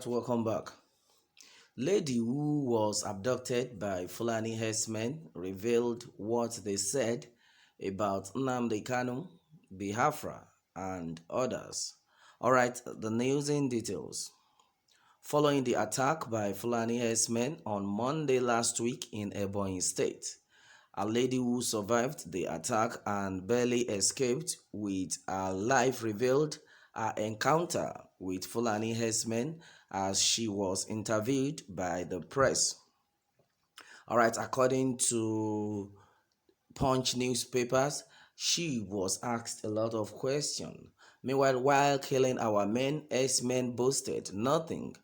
welcome back. Lady who was abducted by Fúlàñî herdsmen revealed what they said about Nnamdi Kanu, Biafra, and others. Alright, the news in details. Following the attack by Fúlàñî herdsmen on Monday last week in Ebonyi State, a lady who survived the attack and barely escaped with her life revealed her encounter with Fúlàñî herdsmen as she was interviewed by the press. Alright, according to Punch newspapers, she was asked a lot of questions. Meanwhile, while killing our men, herdsmen boasted nothing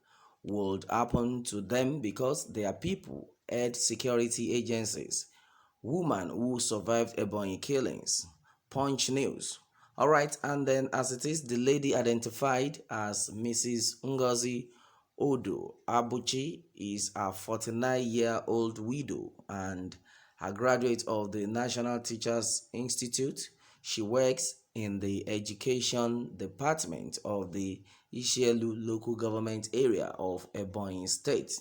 would happen to them because their people had security agencies. Woman who survived Ebonyi killings. Punch News. Alright, and then as it is, the lady identified as Mrs. Ngozi Odo Abuchi is a 49-year-old widow and a graduate of the National Teachers Institute. She works in the education department of the Ishielu local government area of Ebonyi State.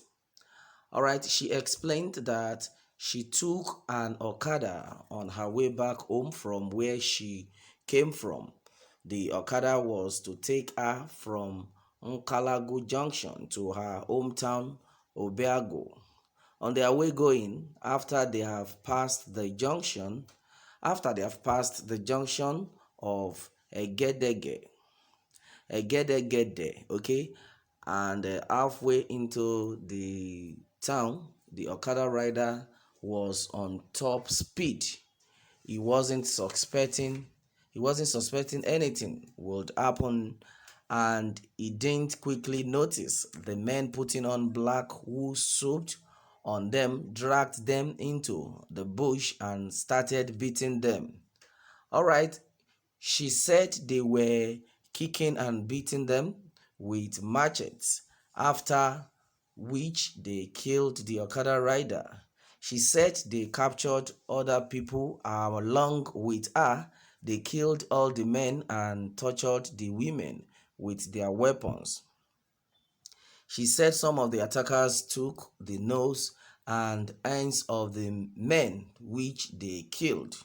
Alright, she explained that she took an Okada on her way back home from where she came from. The Okada was to take her from Nkalagu Junction to her hometown Obiago. On their way going, after they have passed the junction of Egedege, okay, and halfway into the town, the Okada rider was on top speed. He wasn't suspecting anything would happen, and he didn't quickly notice the men putting on black who swooped on them, dragged them into the bush and started beating them. Alright, she said they were kicking and beating them with machetes, after which they killed the Okada rider. She said they captured other people along with her. They killed all the men and tortured the women with their weapons. She said some of the attackers took the nose and hands of the men which they killed.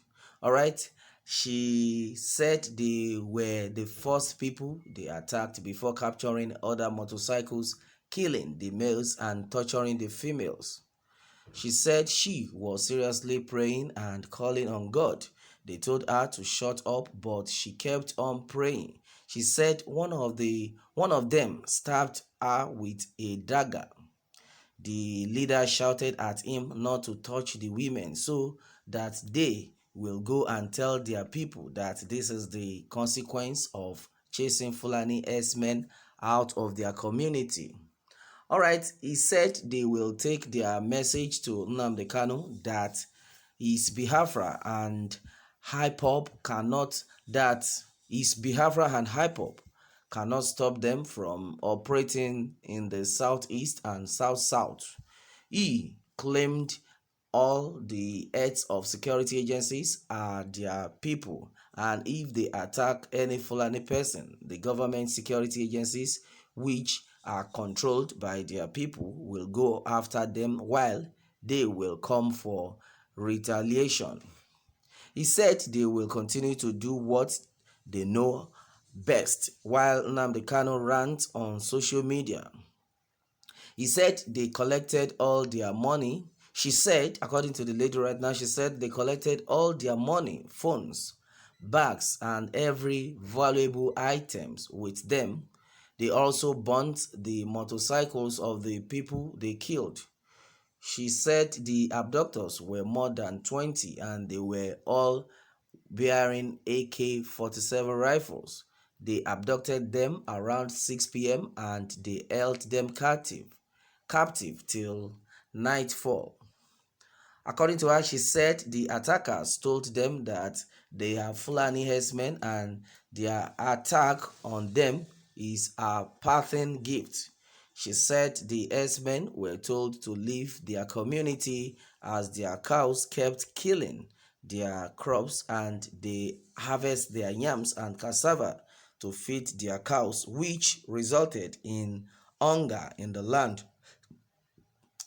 Alright, she said they were the first people they attacked before capturing other motorcycles, killing the males and torturing the females. She said she was seriously praying and calling on God. They told her to shut up, but she kept on praying. She said one of them stabbed her with a dagger. The leader shouted at him not to touch the women so that they will go and tell their people that this is the consequence of chasing Fúlàñî herdsmen out of their community. Alright, he said they will take their message to Nnamdi Kanu that his Biafra and Ipob cannot stop them from operating in the southeast and south-south. He claimed all the heads of security agencies are their people, and if they attack any Fulani person, the government security agencies, which are controlled by their people, will go after them while they will come for retaliation. He said they will continue to do what they know best while Nnamdi Kanu rants on social media. He said they collected all their money. She said, according to the lady right now, she said they collected all their money, phones, bags, and every valuable items with them. They also burnt the motorcycles of the people they killed. She said the abductors were more than 20 and they were all bearing AK-47 rifles. They abducted them around 6 p.m. and they held them captive till nightfall. According to her, she said the attackers told them that they are Fúlàñî herdsmen and their attack on them is a parting gift. She said the herdsmen were told to leave their community as their cows kept killing their crops and they harvest their yams and cassava to feed their cows, which resulted in hunger in the land.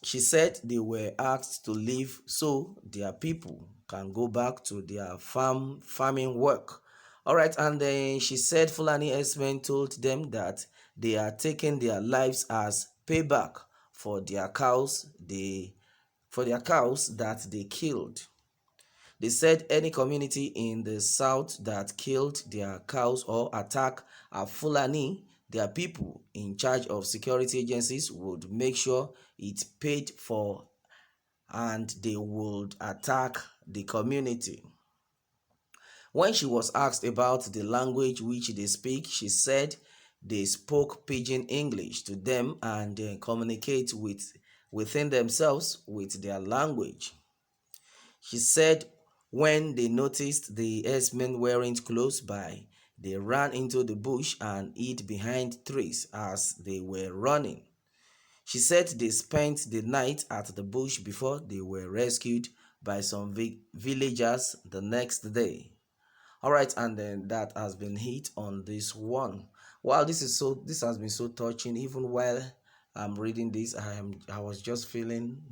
She said they were asked to leave so their people can go back to their farming work. All right, and then she said Fulani herdsmen told them that they are taking their lives as payback for their cows that they killed. They said any community in the south that killed their cows or attack a Fulani, their people in charge of security agencies would make sure it's paid for and they would attack the community. When she was asked about the language which they speak, she said they spoke Pidgin English to them and communicate within themselves with their language. She said when they noticed the herdsmen weren't close by, they ran into the bush and hid behind trees as they were running. She said they spent the night at the bush before they were rescued by some villagers the next day. All right, and then that has been hit on this one. Wow, this has been so touching. Even while I'm reading this, I was just feeling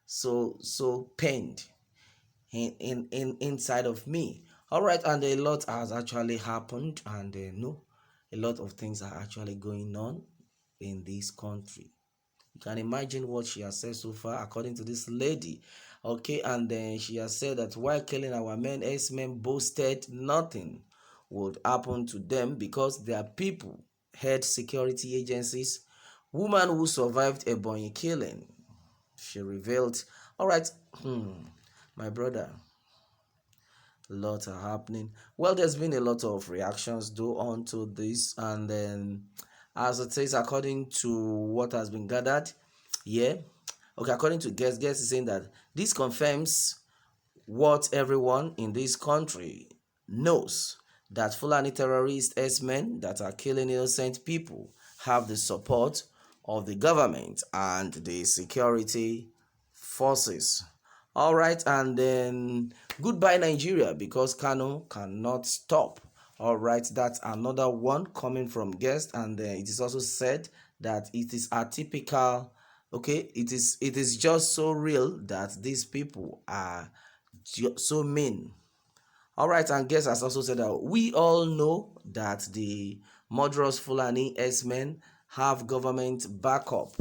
so pained inside of me. All right, and a lot has actually happened, and a lot of things are actually going on in this country. You can imagine what she has said so far, according to this lady. Okay, and then she has said that while killing our men, herdsmen boasted nothing would happen to them because their people had security agencies. Woman who survived a Ebonyi killing, she revealed. All right, my brother, lots are happening. Well, there's been a lot of reactions though onto this, and then as it says, according to what has been gathered, yeah, okay, according to guest is saying that this confirms what everyone in this country knows, that Fulani terrorist herdsmen that are killing innocent people have the support of the government and the security forces. All right, and then goodbye Nigeria because Kano cannot stop. All right, that's another one coming from guest, and it is also said that it is atypical. Okay, it is just so real that these people are so mean. All right, and guest has also said that we all know that the murderous Fulani herdsmen have government backup.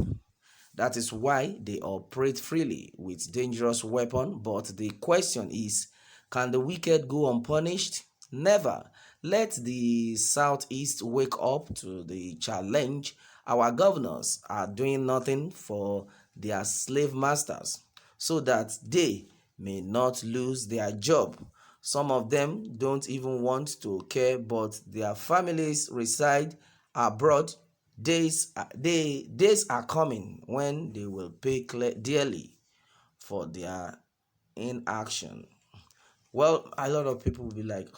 That is why they operate freely with dangerous weapons. But the question is, can the wicked go unpunished? Never. Let the Southeast wake up to the challenge. Our governors are doing nothing for their slave masters so that they may not lose their job. Some of them don't even want to care, but their families reside abroad. Days are coming when they will pay dearly for their inaction. Well, a lot of people will be like,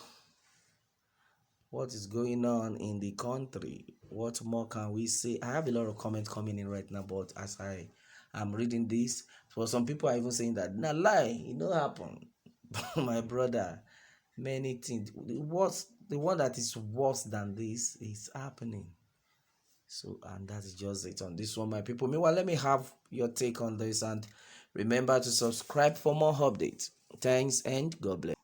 what is going on in the country? What more can we say? I have a lot of comments coming in right now, but as I am reading this, for some people are even saying that na lie, it don't happen. My brother, many things. The one that is worse than this is happening. So, and that's just it on this one, my people. Meanwhile, let me have your take on this, and remember to subscribe for more updates. Thanks and God bless.